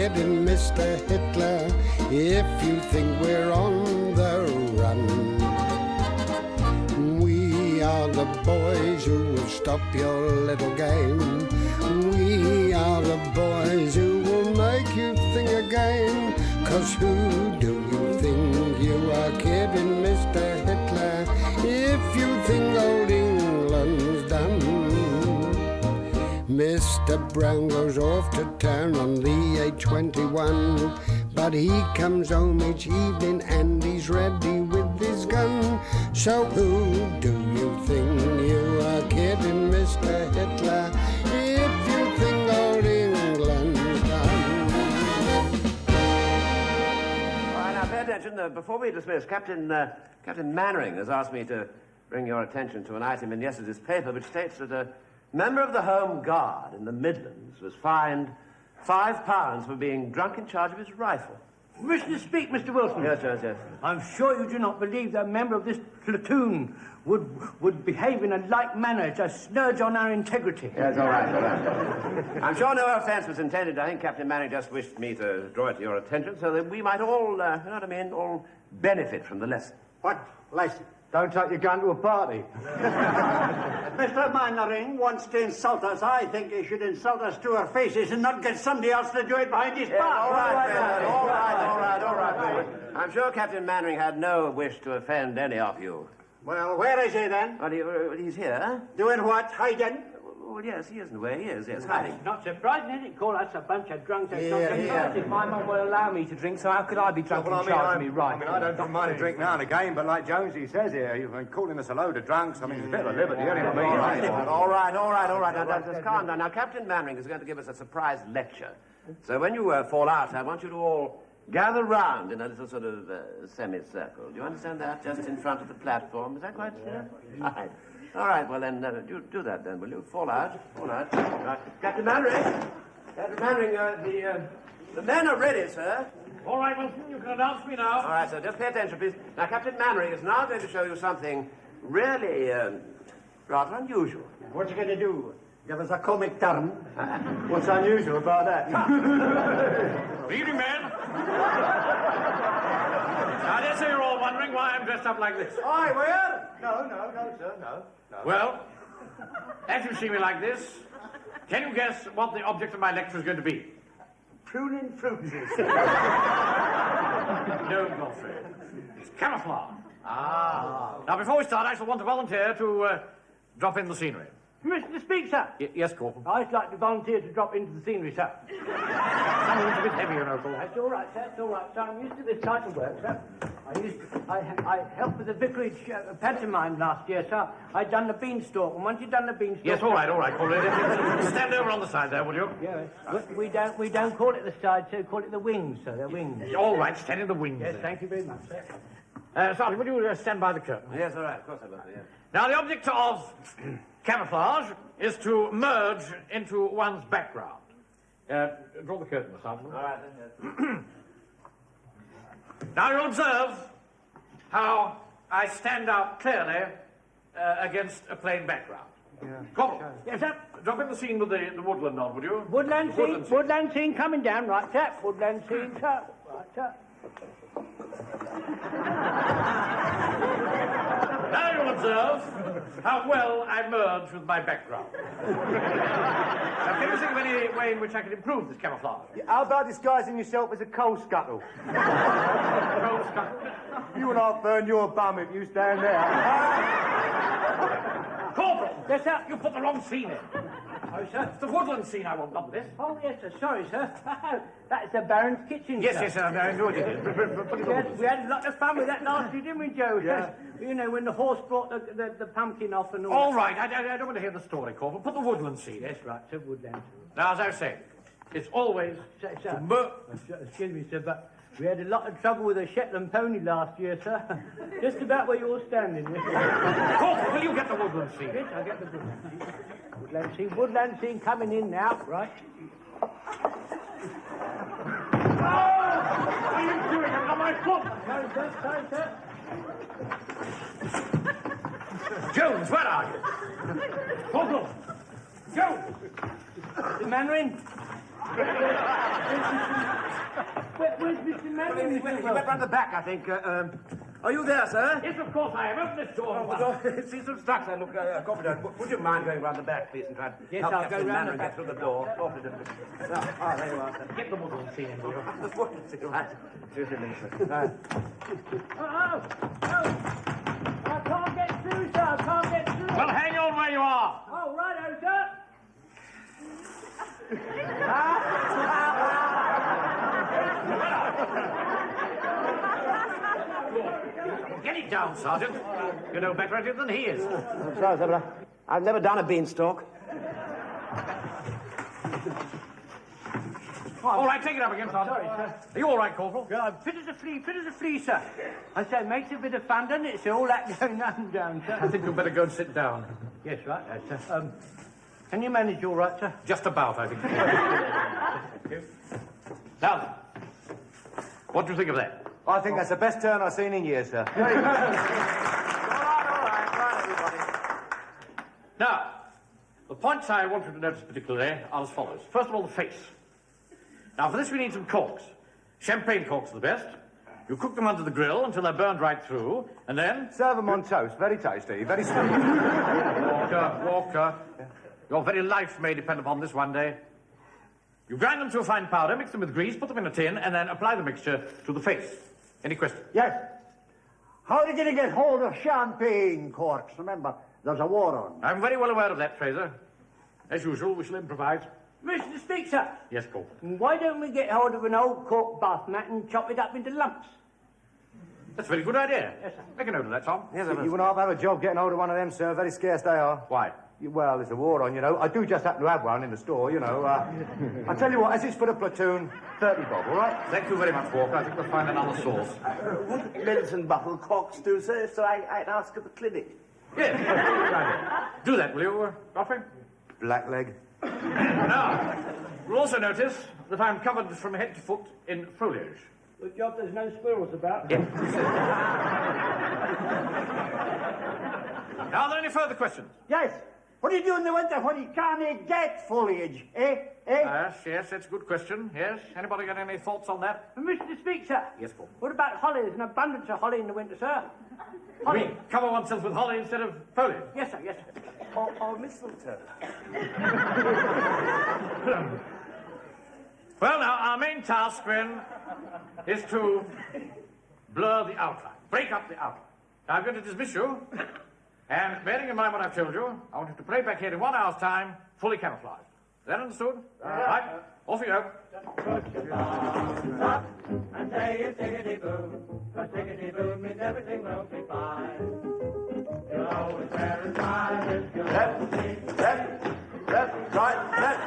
kidding, Mr. Hitler, if you think we're on the run. We are the boys who will stop your little game. We are the boys who will make you think again. 'Cause who do you think you are kidding, Mr. Hitler, if you think old England's done? Mr. Brown goes off to town on the A21, but he comes home each evening and he's ready with his gun. So who do you think you are kidding, Mr. Hitler, if you think old England's done? All right, now pay attention. Before we dismiss, Captain Mainwaring has asked me to bring your attention to an item in yesterday's paper which states that a member of the Home Guard in the Midlands was fined £5 for being drunk in charge of his rifle. Wish to speak, Mr. Wilson. Yes, yes, yes. I'm sure you do not believe that a member of this platoon would behave in a like manner to snurge on our integrity. Yes, all right, all right. I'm sure no offence was intended. I think Captain Manning just wished me to draw it to your attention so that we might all, you know what I mean, all benefit from the lesson. What lesson? Don't take your gun to a party. Mr. Mainwaring wants to insult us. I think he should insult us to our faces and not get somebody else to do it behind his back. All right. I'm sure Captain Mainwaring had no wish to offend any of you. Well, where is he then? Well, he's here. Doing what? Hiding? Well, yes, he is in a way. He is, yes, hiding. It's not surprising, is it? Call us a bunch of drunks. If my mum will allow me to drink, so how could I be drunk and charge me right? I don't mind a drink now and again, but like Jonesy says here, you've been calling us a load of drunks. I mean, it's a bit of a liberty, you know what I mean? All right. Now, just calm down. Now, Captain Mainwaring is going to give us a surprise lecture. So when you fall out, I want you to all gather round in a little sort of semicircle. Do you understand that? Just in front of the platform. Is that quite clear? Right. All right, well then, do that then, will you? Fall out. Right. Captain Mainwaring, the men are ready, sir. All right, Wilson, you can announce me now. All right, sir, just pay attention, please. Now, Captain Mainwaring is now going to show you something really, rather unusual. What you going to do? Give us a comic turn? What's unusual about that? Good evening, men. I dare say you're all wondering why I'm dressed up like this. Aye, well? No, sir, no. Well, as you see me like this, can you guess what the object of my lecture is going to be? Pruning fruits. No, Godfrey. It's camouflage. Now, before we start, I shall want to volunteer to drop in the scenery. Mr. Speak, sir. Yes, Corporal. I'd like to volunteer to drop into the scenery, sir. Something's a bit heavy, you know, Corporal. That's all right, sir. It's all right, sir. I'm used to this type of work, sir. I helped with the vicarage pantomime last year, sir. I'd done the beanstalk, and once you'd done the beanstalk... Yes, all right, Corporal. Stand over on the side there, will you? Yes. We don't call it the side, sir. We call it the wings, sir. The wings. All right, stand in the wings. Yes, thank you very much, sir. Sergeant, will you stand by the curtain? Yes, all right, of course I will, yeah. Now, the object of camouflage is to merge into one's background. Draw the curtain, Sergeant. All right, then. Now, you observe how I stand out clearly against a plain background. Yeah. Corporal. Yes, sir. Drop in the scene with the woodland on, would you? Woodland scene coming down, right, sir. Woodland scene, sir. Right, sir. Now you'll observe how well I merge with my background. Now, can you think of any way in which I can improve this camouflage? How about disguising yourself as a coal scuttle? Coal scuttle? You and I'll burn your bum if you stand there. Corporal! Yes, sir. You put the wrong scene in. Oh, sir. It's the woodland scene I want, not this. Oh, yes, sir. Sorry, sir. That's the Baron's kitchen, Yes, sir. yes, sir. I enjoyed it. We had a lot of fun with that last year, didn't we, Joe? Yeah. You know, when the horse brought the pumpkin off and all All that. right, I don't want to hear the story, Corporal. Put the woodland scene. Yes, right, sir. Woodland. Now, as I was saying, it's always Sir, excuse me, sir, but we had a lot of trouble with a Shetland pony last year, sir. Just about where you're standing. Corporal, will you get the woodland scene? Yes, I'll get the woodland scene. Woodland scene coming in now, right? What are you doing on my foot? Sorry, sir. Jones, where are you? Corporal! Jones! Mr. Mainwaring? Where's Mr. Mainwaring? He went round the back, I think. Are you there, sir? Yes, of course I am. Open this door. Oh, the door. It seems to stuck, sir. Look, Commodore, would you mind going round the back, please, and try to Yes, help I'll go Captain round the Mainwaring back. get through the door? Awfully difficult. There you are, sir. Get the muzzle and see him, will you? Right. Just a minute, sir. Oh! I can't get through, sir. I can't get through. Well, hang on where you are. Oh, righto, sir. Get it down, Sergeant. You know better at it than he is. I'm sorry, sir, but I've never done a beanstalk. All right, take it up again, Sergeant. Sorry, sir. Are you all right, Corporal? Fit as a flea, sir. I say, makes a bit of fun, doesn't it? So all that going up and down, sir. I think you'd better go and sit down. Yes, right, sir. Can you manage all right, sir? Just about, I think. Now, what do you think of that? I think that's the best turn I've seen in years, sir. All right, everybody. Now, the points I want you to notice particularly are as follows. First of all, the face. Now, for this we need some corks. Champagne corks are the best. You cook them under the grill until they're burned right through, and then... Serve them on toast. Very tasty. Very sweet. Walker, your very life may depend upon this one day. You grind them to a fine powder, mix them with grease, put them in a tin, and then apply the mixture to the face. Any questions? Yes. How are you going to get hold of champagne corks? Remember, there's a war on. I'm very well aware of that, Fraser. As usual, we shall improvise. Mr. Speak, sir. Yes, Corporal. Why don't we get hold of an old cork bath mat and chop it up into lumps? That's a very good idea. Yes, sir. Make a note of that, Tom. Yes, You wouldn't have a job getting hold of one of them, sir. Very scarce they are. Why? Well, there's a war on, you know. I do just happen to have one in the store, you know. I tell you what, as it's for the platoon, 30 bob, all right? Thank you very much, Walker. I think we'll find another source. Would medicine bottle corks do, sir, so I'd ask at the clinic? Yes. Do that, will you, Godfrey? Blackleg. Now, you'll also notice that I'm covered from head to foot in foliage. Good job there's no squirrels about. Yes. Now, are there any further questions? Yes. What do you do in the winter when you can't get foliage, eh? Yes, that's a good question. Yes. Anybody got any thoughts on that? Mr. Speak, sir. Yes, Paul. What about holly? There's an abundance of holly in the winter, sir. You mean cover oneself with holly instead of foliage? Yes, sir, yes, sir. Or mistletoe? Well, now, our main task, then, is to blur the outline, break up the outline. Now, I'm going to dismiss you, and bearing in mind what I've told you, I want you to play back here in 1 hour's time, fully camouflaged. Is that understood? Right. Off you go. And say it's tickety-boom, 'cause tickety-boom means everything will be fine. You'll always wear a smile if you're Left, right, left,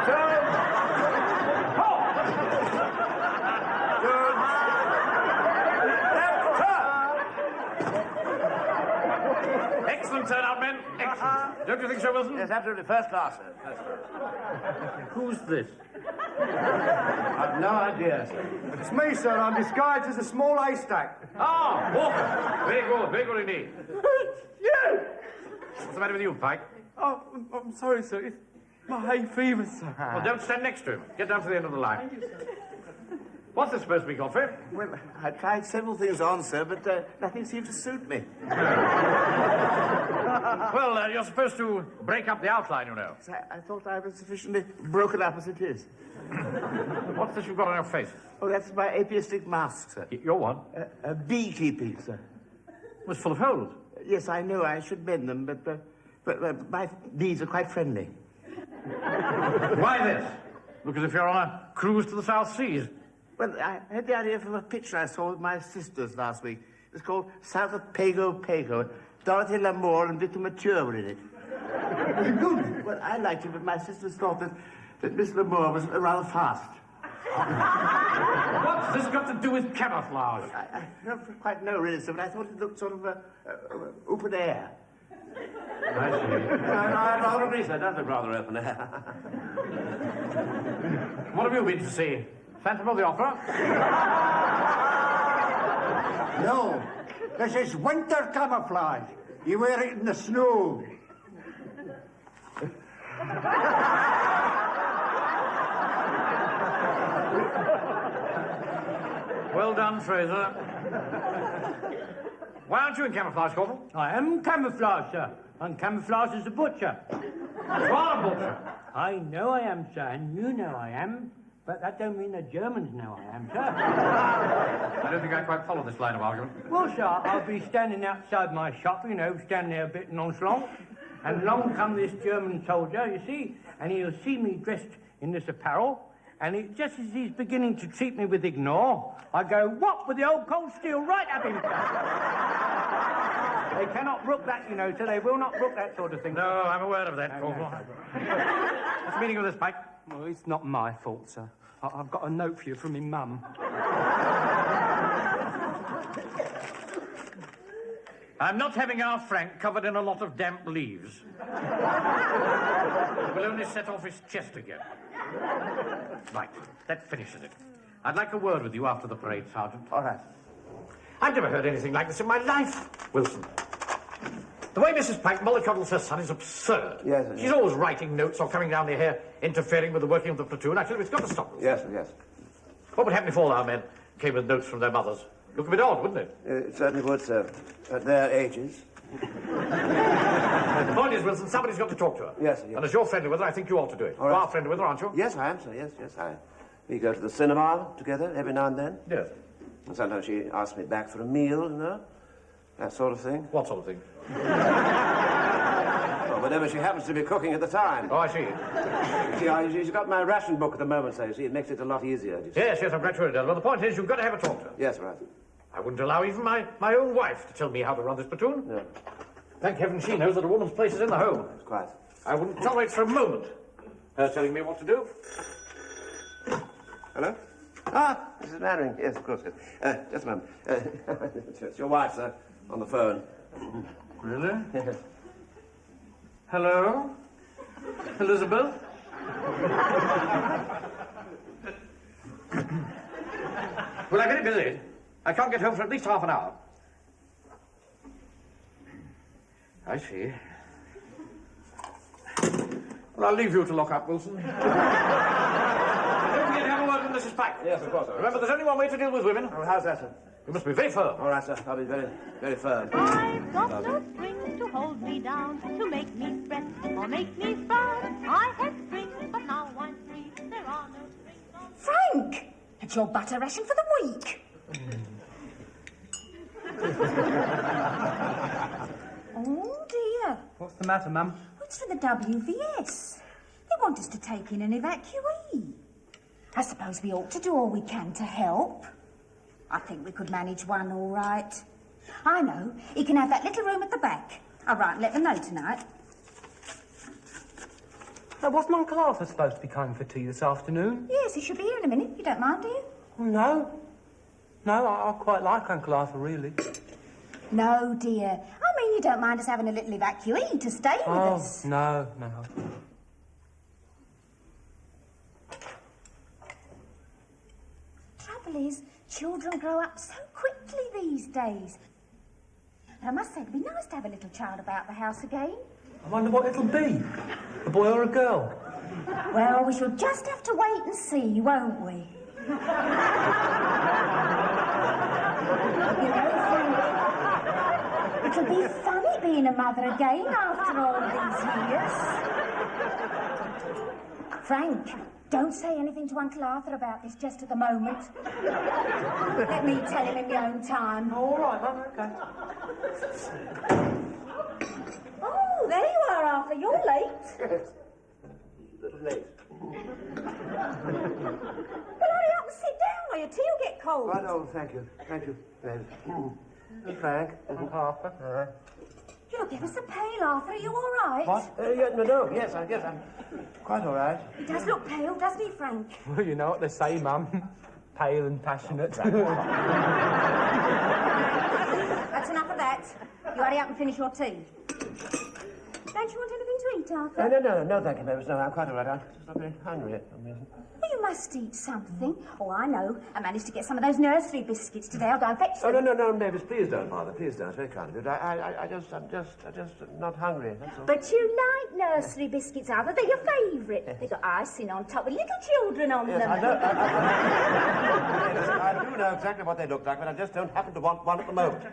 turn. Excellent turnout, men. Excellent. Don't you think so, Wilson? Yes, absolutely. First class, sir. First class. Who's this? I've no idea, sir. It's me, sir. I'm disguised as a small haystack. Ah, Walker. Very good indeed. You! What's the matter with you, Pike? Oh, I'm sorry, sir. It's my hay fever, sir. Well, don't stand next to him. Get down to the end of the line. What's this supposed to be, Godfrey? Well, I tried several things on, sir, but nothing seemed to suit me. Well, you're supposed to break up the outline, you know. So I thought I was sufficiently broken up as it is. What's this you've got on your face? Oh, that's my apiastic mask, sir. Your one? Beekeeping, sir. It was full of holes. Yes, I know I should mend them, but my bees are quite friendly. Why this? Look as if you're on a cruise to the South Seas. Well, I had the idea from a picture I saw with my sisters last week. It was called South of Pago Pago. Dorothy Lamour and Victor Mature were in it. Good. Well, I liked it, but my sisters thought that Miss Lamour was rather fast. What's this got to do with camouflage? I don't quite know, really, sir, but I thought it looked sort of open air. I see. No, probably, sir. Does look rather open air. What have you been to see? Phantom of the Opera? No. This is winter camouflage. You wear it in the snow. down, Fraser. Why aren't you in camouflage, Corporal? I am camouflaged, sir. I'm camouflaged as a butcher. You are a butcher. I know I am, sir, and you know I am. But that don't mean the Germans know I am, sir. I don't think I quite follow this line of argument. Well, sir, I'll be standing outside my shop, you know, standing there a bit nonchalant. And along come this German soldier, you see, and he'll see me dressed in this apparel. And just as he's beginning to treat me with ignore, I go, what, with the old cold steel right at him? They cannot brook that, you know, so they will not brook that sort of thing. No, I'm aware of that, Corporal. What's the meaning of this, Pike? Well, it's not my fault, sir. I've got a note for you from my mum. I'm not having our Frank covered in a lot of damp leaves. It will only set off his chest again. Right, that finishes it. I'd like a word with you after the parade, Sergeant. All right. I've never heard anything like this in my life, Wilson. The way Mrs. Pike mollycoddles her son is absurd. Yes, She's yes. always writing notes or coming down here interfering with the working of the platoon. Actually, it's got to stop. Yes, yes. What would happen if all our men came with notes from their mothers? Look a bit odd, wouldn't it? It certainly would, sir. At their ages. The point is, Wilson, somebody's got to talk to her. Yes, yes. And as you're friendly with her, I think you ought to do it. All You right. are friendly with her, aren't you? Yes, I am, sir. Yes, yes, we go to the cinema together every now and then. Yes. And sometimes she asks me back for a meal, you know. That sort of thing. What sort of thing? Well, whatever she happens to be cooking at the time. Oh, I see. She's got my ration book at the moment, so you see, it makes it a lot easier. Yes, I'm glad to hear it, Well, the point is, you've got to have a talk to her. Yes, right. I wouldn't allow even my own wife to tell me how to run this platoon. No, Thank heaven she knows that a woman's place is in the home. it's quite. I wouldn't tolerate for a moment her telling me what to do. Hello? Ah, Mrs. Mainwaring. Yes, of course. Yes. Just a moment. It's your wife, sir, on the phone. Really? Hello? Elizabeth? Well, I'm very busy. I can't get home for at least half an hour. I see. Well, I'll leave you to lock up, Wilson. Don't forget to have a word with Mrs. Pike. Yes, of course, sir. Remember, there's only one way to deal with women. Oh, how's that, sir? You must be very firm. All right, sir. I'll be very, very firm. I've got no strings to hold me down, to make me fret or make me frown. I had strings, but now I'm free. There are no strings on... Frank! It's your butter ration for the week. Oh, dear. What's the matter, Mum? It's for the WVS. They want us to take in an evacuee. I suppose we ought to do all we can to help. I think we could manage one all right. I know. He can have that little room at the back. I'll write and let them know tonight. Wasn't Uncle Arthur supposed to be coming for tea this afternoon? Yes, he should be here in a minute. You don't mind, do you? No. No, I quite like Uncle Arthur, really. No, dear. I mean, you don't mind us having a little evacuee to stay with us. No. Trouble is, children grow up so quickly these days. And I must say, it'd be nice to have a little child about the house again. I wonder what it'll be. A boy or a girl? Well, we shall just have to wait and see, won't we? You know, Frank, it'll be funny being a mother again after all these years. Frank, don't say anything to Uncle Arthur about this just at the moment. Let me tell him in my own time. All right, Mum, okay. Oh, there you are, Arthur. You're late. Yes. A little late. Well, hurry up and sit down or your tea will get cold. Right, oh, thank you. Thank you. Frank. Uncle Arthur. You look ever so pale, Arthur. Are you all right? What? No, yes, I guess I'm quite all right. He does look pale, doesn't he, Frank? Well, you know what they say, Mum. Pale and passionate. That's enough of that. You hurry up and finish your tea. Don't you want anything to eat, Arthur? No, thank you, Mavis. No, I'm quite all right. I'm just not very hungry at some reason. Well, You must eat something. Oh, I know. I managed to get some of those nursery biscuits today. I'll go and fetch them. Oh, no, Mavis, please don't bother. Please don't. Very kind of you. I'm just not hungry, that's all. But you like nursery biscuits, Arthur. They're your favourite. They've got icing on top with little children on them. I know. I do know exactly what they look like, but I just don't happen to want one at the moment.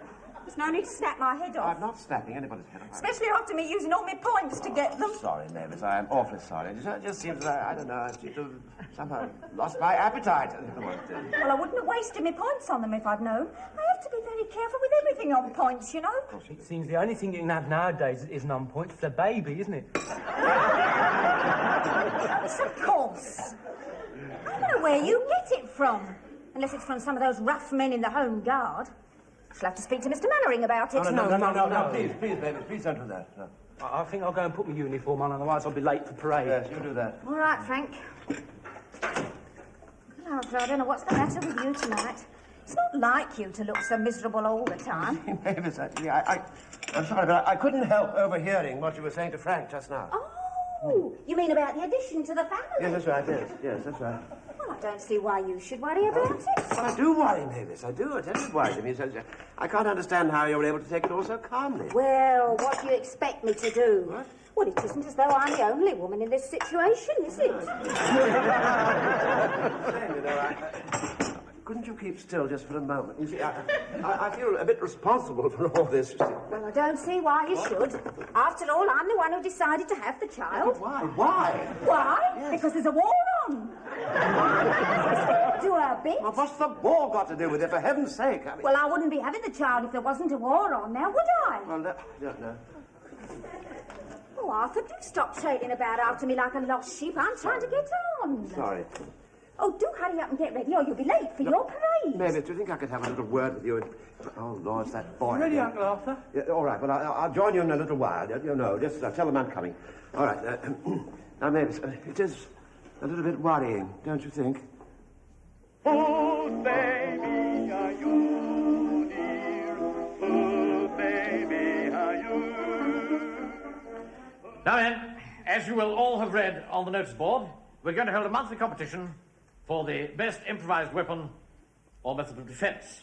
There's no need to snap my head off. I'm not snapping anybody's head off. Especially after me using all my points to get them. Sorry, Mavis. I am awfully sorry. It just seems that I don't know. I seem to have somehow lost my appetite. Well, I wouldn't have wasted my points on them if I'd known. I have to be very careful with everything on points, you know. It seems the only thing you can have nowadays that isn't on point is a baby, isn't it? Yes, of course. I don't know where you get it from. Unless it's from some of those rough men in the Home Guard. Shall have to speak to Mr. Mainwaring about it. No, please, Mavis, please don't do that. No. I think I'll go and put my uniform on, otherwise I'll be late for parade. Yes, you do that. All right, Frank. Well, Arthur, I don't know what's the matter with you tonight. It's not like you to look so miserable all the time. Mavis, I'm sorry, but I couldn't help overhearing what you were saying to Frank just now. Oh, you mean about the addition to the family? Yes, that's right, yes, that's right. Well, I don't see why you should worry about it. Well, I do worry, Mavis, I do. It worries me. I can't understand how you're able to take it all so calmly. Well, what do you expect me to do? What? Well, it isn't as though I'm the only woman in this situation, is it? Couldn't you keep still just for a moment? You see, I feel a bit responsible for all this. You see. Well, I don't see why you should. After all, I'm the one who decided to have the child. Why? Why? Why? Yes. Because there's a war on. Do our bit. Well, what's the war got to do with it, for heaven's sake? I mean... Well, I wouldn't be having the child if there wasn't a war on now, would I? Well, I don't know. Oh, Arthur, do stop trailing about after me like a lost sheep. I'm trying to get on. Sorry. Oh, do hurry up and get ready, or you'll be late for your parade. Mavis, do you think I could have a little word with you? Oh, Lord, it's that boy. Ready, Uncle Arthur? Yeah, all right, well, I'll join you in a little while. You know, just tell them I'm coming. All right. Now, Mavis, it is a little bit worrying, don't you think? Oh, baby, are you dear? Oh, baby, are you? Now then, as you will all have read on the notice board, we're going to hold a monthly competition for the best improvised weapon or method of defence.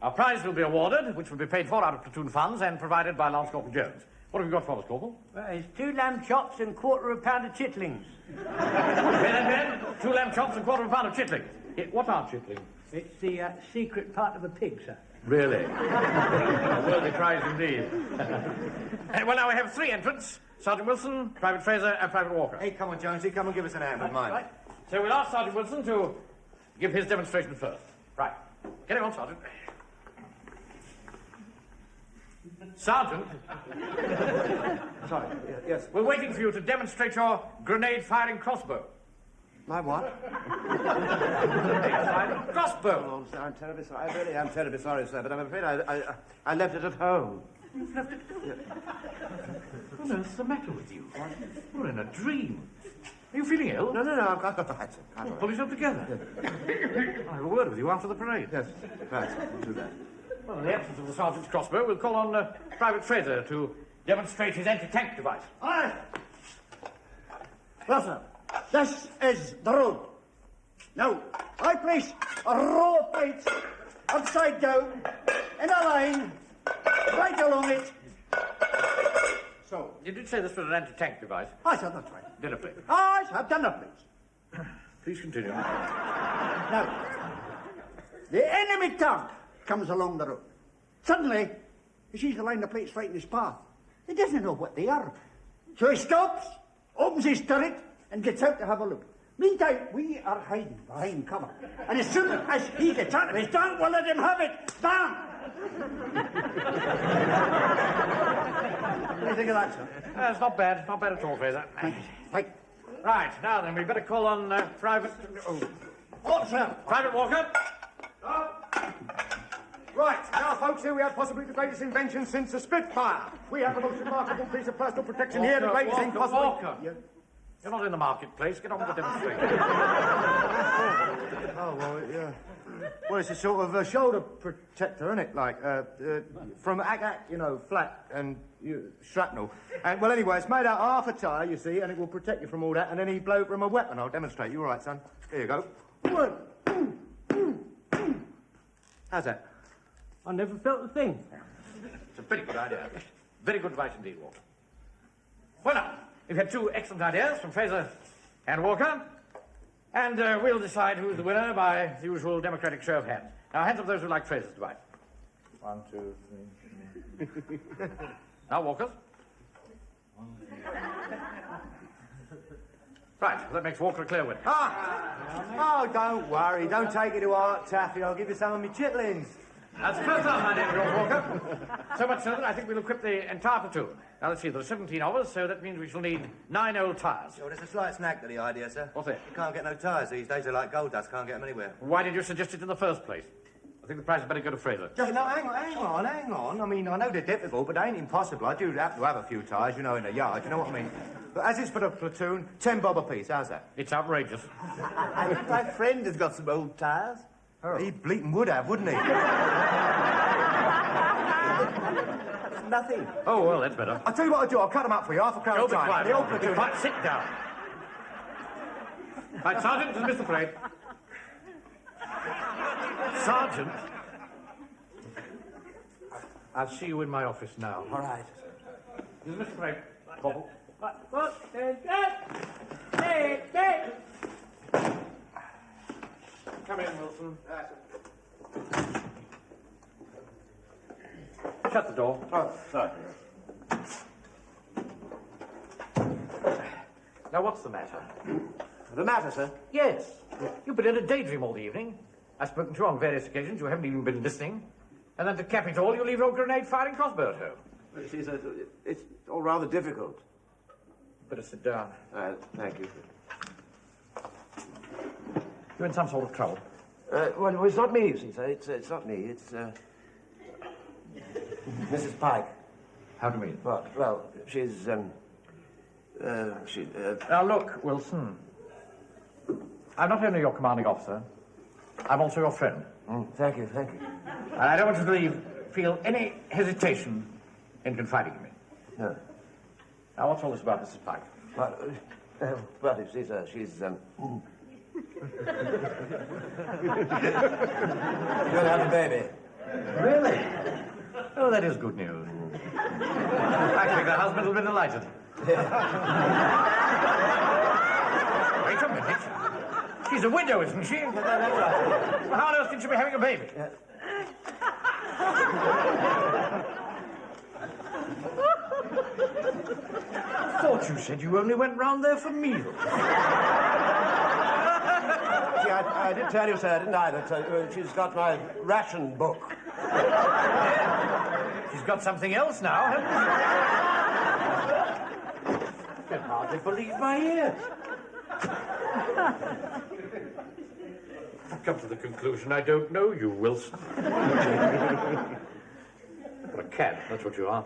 Our prize will be awarded, which will be paid for out of platoon funds and provided by Lance Corporal Jones. What have you got for us, Corporal? Well, it's 2 lamb chops and £1/4 pound of chitlings. Ben, 2 lamb chops and £1/4 pound of chitlings. What are chitlings? It's the secret part of a pig, sir. Really? A worthy prize indeed. Well, now we have 3 entrants. Sergeant Wilson, Private Fraser, and Private Walker. Hey, come on, Jonesy, come and give us an hand with mine. Right. So we'll ask Sergeant Wilson to give his demonstration first. Right. Get him on, Sergeant. Sergeant? Sorry, yes. We're waiting for you to demonstrate your grenade-firing crossbow. My what? Grenade-firing crossbow. Oh, sir, I'm terribly sorry. I really am terribly sorry, sir, but I'm afraid I left it at home. You've left it? What on earth's the matter with you? You're in a dream. Are you feeling ill? No, I'm quite all right, sir. Pull yourself together. I'll have a word with you after the parade. Yes, right, do that. Well, in the absence of the sergeant's crossbow, we'll call on Private Fraser to demonstrate his anti-tank device. Aye. Well, sir, this is the road. Now, I place a row of plates upside down in a line right along it. So. You did say this was an anti-tank device. Aye, sir, that's right. Dinner plate. Aye, sir, dinner plates. Please continue. Now, the enemy tank comes along the road. Suddenly, he sees a line of plates right in his path. He doesn't know what they are. So he stops, opens his turret, and gets out to have a look. Meantime, we are hiding behind cover. And as soon as he gets out of his tank, we'll let him have it. Bam! What do you think of that, sir? It's not bad. Not bad at all, Fraser. Right. Right, now then, we'd better call on Private... Oh. What, sir? Private Walker. Right, now, folks, here we have possibly the greatest invention since the Spitfire. We have the most remarkable piece of personal protection here, the greatest thing possible. Walker. Yeah. You're not in the marketplace. Get on with the demonstration. Oh, well, yeah. Well, it's a sort of a shoulder protector, isn't it? Like, from ack, you know, flat and shrapnel. And, well, anyway, it's made out of half a tyre, you see, and it will protect you from all that, and any blow from a weapon. I'll demonstrate. You all right, son? Here you go. How's that? I never felt a thing. It's a very good idea. Very good advice indeed, Walker. Well, now, we've had two excellent ideas from Fraser and Walker, and we'll decide who's the winner by the usual democratic show of hands. Now, hands up those who like Fraser's advice. 1, 2, 3. Now, Walker's. Right, that makes Walker a clear winner. Oh, don't worry. Don't take it to heart, Taffy. I'll give you some of me chitlins. That's the first time, my name is Walker. So much so that I think we'll equip the entire platoon. Now, let's see, there are 17 of us, so that means we shall need 9 old tyres. Well, there's a slight snag to the idea, sir. What's it? You can't get no tyres these days. They're like gold dust. Can't get them anywhere. Why did you suggest it in the first place? I think the price had better go to Fraser. No, hang on. I mean, I know they're difficult, but they ain't impossible. I do have to have a few tyres, you know, in the yard. You know what I mean? But as it's for the platoon, 10 bob apiece. How's that? It's outrageous. My friend has got some old tyres. Oh. He bleating would have, wouldn't he? Nothing. Oh, well, that's better. I'll tell you what I'll do. I'll cut them up for you, half a crown Go a be time. quiet. The old platoon. Quiet, sit down. Right, Sergeant, dismiss the parade. Sergeant? I'll see you in my office now. All right. Dismiss the parade. Corporal. What? Hey! Come in, Wilson. Shut the door. Oh, sorry. Now, what's the matter? The matter, sir? Yes. You've been in a daydream all the evening. I've spoken to you on various occasions. You haven't even been listening. And then to cap it all, you leave your grenade-firing crossbow at home. You see, sir, it's all rather difficult. Better sit down. Thank you. You're in some sort of trouble. Well, it's not me, you see, sir. It's not me. It's, Mrs. Pike. How do you mean? What? Well, she's, Now, look, Wilson. I'm not only your commanding officer, I'm also your friend. Thank you. And I don't want you to feel any hesitation in confiding in me. No. Now, what's all this about, Mrs. Pike? Well, you see, sir, she's, You're gonna have a baby. Really? Oh, that is good news. Actually, the husband will be delighted. Wait a minute. She's a widow, isn't she? That's right. Well, how on earth can she be having a baby? I thought you said you only went round there for meals. See, I did tell you, sir, didn't I, that she's got my ration book. She's got something else now, hasn't she? I can hardly believe my ears. I've come to the conclusion I don't know you, Wilson. What a cad, that's what you are.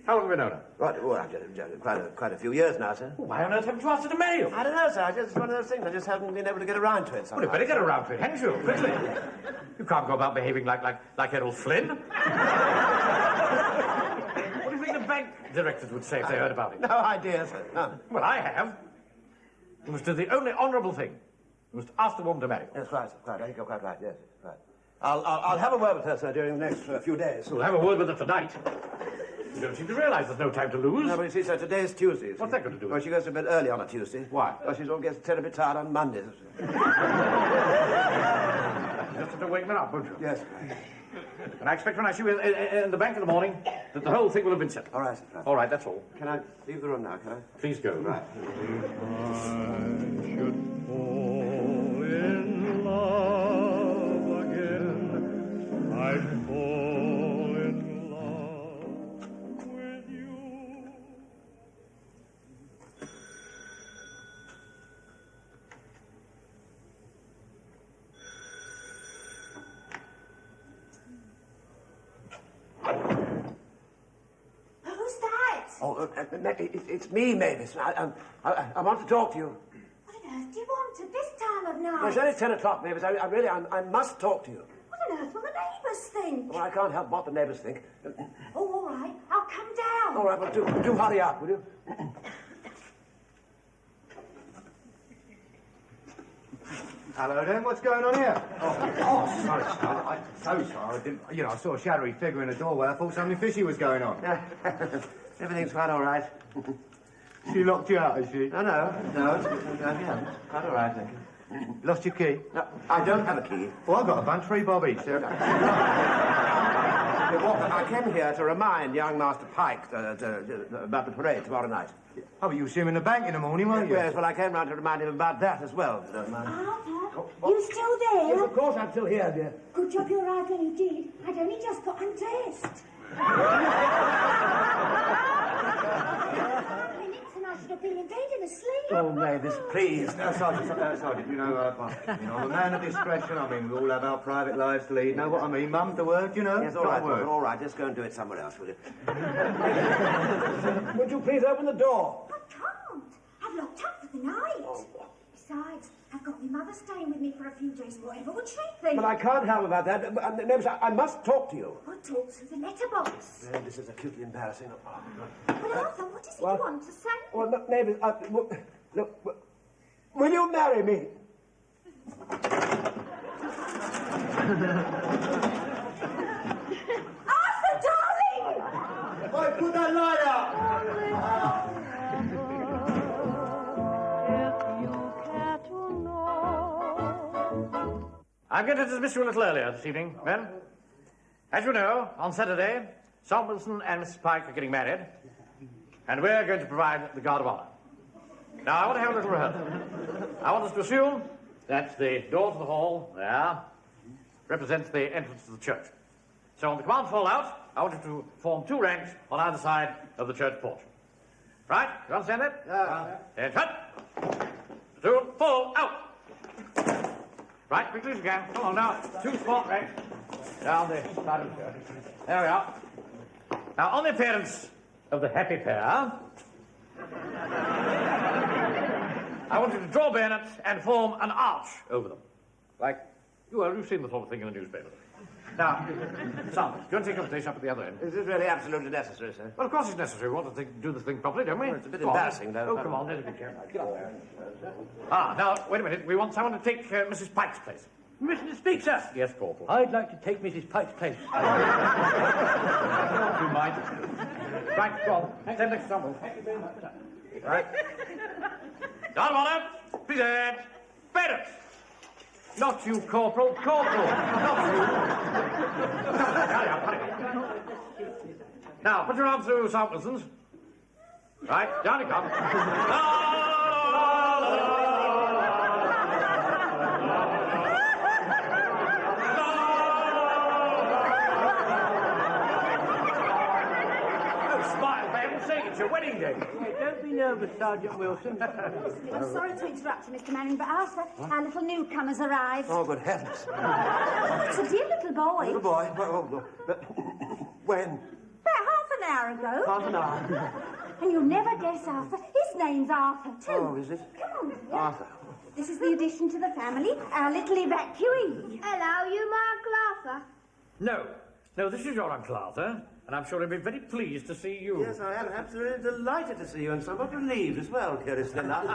How long have you known her? Quite a few years now, sir. Well, why on earth haven't you asked her to marry you? I don't know, sir. It's one of those things. I just haven't been able to get around to it. Well, you better get around to it, hadn't you? Quickly. You can't go about behaving like Errol Flynn. What do you think the bank directors would say if they heard about it? No idea, sir. No. Well, I have. You must do the only honourable thing. You must ask the woman to marry you. Yes, right, sir. Quite. I think you're quite right, yes. Right. I'll have a word with her, sir, during the next few days. We'll have a word with her tonight. You don't seem to realise there's no time to lose. No, but you see, sir, today's Tuesday. What's that got to do with it? Well, she goes to bed early on a Tuesday. Why? Well, she all gets terribly tired on Mondays. You just have to wake me up, won't you? Yes. And I expect when I see you in the bank in the morning that the whole thing will have been settled. All right, sir. Right. All right, that's all. Can I leave the room now, can I? Please go. Right. I should fall in love again. I'd fall in love with you. Who's that? Oh, It's me, Mavis. I want to talk to you. What on earth do you want at this time of night? Well, it's only 10 o'clock, Mavis. I must talk to you. What on earth will the neighbours think? Well, I can't help what the neighbours think. Oh, all right. I'll come down. All right, well, do hurry up, will you? Hello, then. What's going on here? Oh, sorry, sir. I'm so sorry. I didn't... You know, I saw a shadowy figure in the doorway. I thought something fishy was going on. Everything's quite all right. She locked you out, has she? No, it's quite all right, thank you. Lost your key? No, I don't have a key. Well, I've got a bunch, 3 bob each, sir. I came here to remind young Master Pike about the parade tomorrow night. Oh, but you see him in the bank in the morning, weren't you? Yes, well, I came round to remind him about that as well. Arthur, you still there? Yes, of course I'm still here, dear. Good job you arrived when you did. I'd only just got undressed. Minutes and I should have been in bed and asleep. Oh, Mavis, please. No, Sergeant, you know, I'm a man of discretion. I mean, we all have our private lives to lead. Know what I mean? Mum's the word, you know? Yes, all right, all right. Just go and do it somewhere else, will you? Would you please open the door? I can't. I've locked up for the night. Oh. Besides, I've got my mother staying with me for a few days. Whatever would she think? But I can't help about that. Mavis, I must talk to you. I'll talk through the letterbox. This is acutely embarrassing. Well, Arthur, what is it you want to say? Well, look, Mavis, look, will you marry me? Arthur, darling! Why, put that light out! I'm going to dismiss you a little earlier this evening, men. As you know, on Saturday, Sampson and Mrs. Pike are getting married, and we're going to provide the guard of honor. Now, I want to have a little rehearsal. I want us to assume that the door to the hall, there, represents the entrance to the church. So on the command fall out, I want you to form 2 ranks on either side of the church porch. Right? You understand that? Yeah. Attention! 2, fall out! Right, quickly as you can. Come on now. 2 small ranks down the side of the church. There we are. Now, on the appearance of the happy pair, I want you to draw bayonets and form an arch over them. Like, you've seen the sort of thing in the newspaper. Now, Sam, go and take your place up at the other end. Is this really absolutely necessary, sir? Well, of course it's necessary. We want to do the thing properly, don't we? Well, it's a bit embarrassing, though. Oh, come on, there's a good chair. Get up there. Now, wait a minute. We want someone to take Mrs. Pike's place. Permission to speak, sir? Yes, Corporal. I'd like to take Mrs. Pike's place. You mind? Right, go on. Stand next to someone. Thank you very much, sir. Right. Down, Warner. Present. Bayonets. Not you, Corporal. Corporal. Not you. Now, put your arms through Sampson's. Right, down you come. It's your wedding day. Yeah, don't be nervous, Sergeant Wilson. I'm sorry to interrupt you, Mr. Manning, but Arthur, our little newcomer's arrived. Oh, good heavens. Oh, it's a dear little boy. Little boy. When? About half an hour ago. Half an hour. And you'll never guess, Arthur. His name's Arthur, too. Oh, is it? Come on, dear. Arthur. This is the addition to the family, our little evacuee. Hello, you my Uncle Arthur? No, this is your Uncle Arthur, and I'm sure he'll be very pleased to see you. Yes, I am absolutely delighted to see you, and somewhat relieved as well, curiously enough.